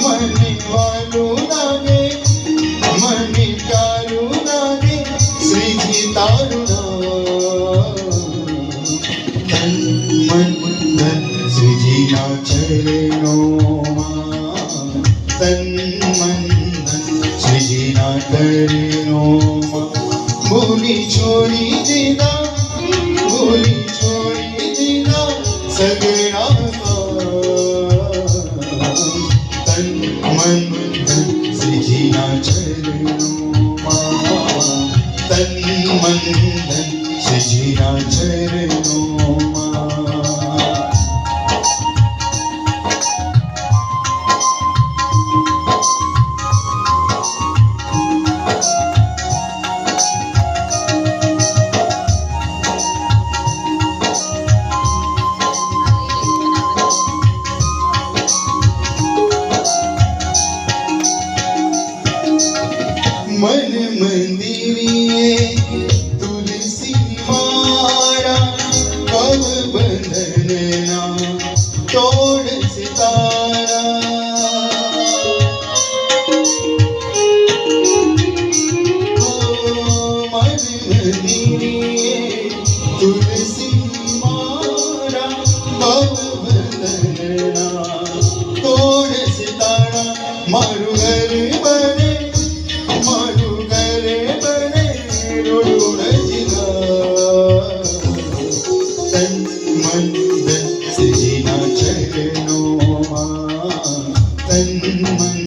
મને વાલું લાગે, મને પ્યારું લાગે શ્રીજી તારું તન મન ધન શ્રીજીના ચરણોમાં, તન મન ધન શ્રીજીના ચરણોમાં. ભૂલી છોડી દીધા, ભૂલી છોડી દીધા સગડા તન મન ધન શ્રીજીના ચરણોમાં, તન મન ધન શ્રીજીના ચરણોમાં. मन मंदिरिये तुलसी मारा, कब बंधन ना तोड़ सितारा. मन मंदिरिये तुलसी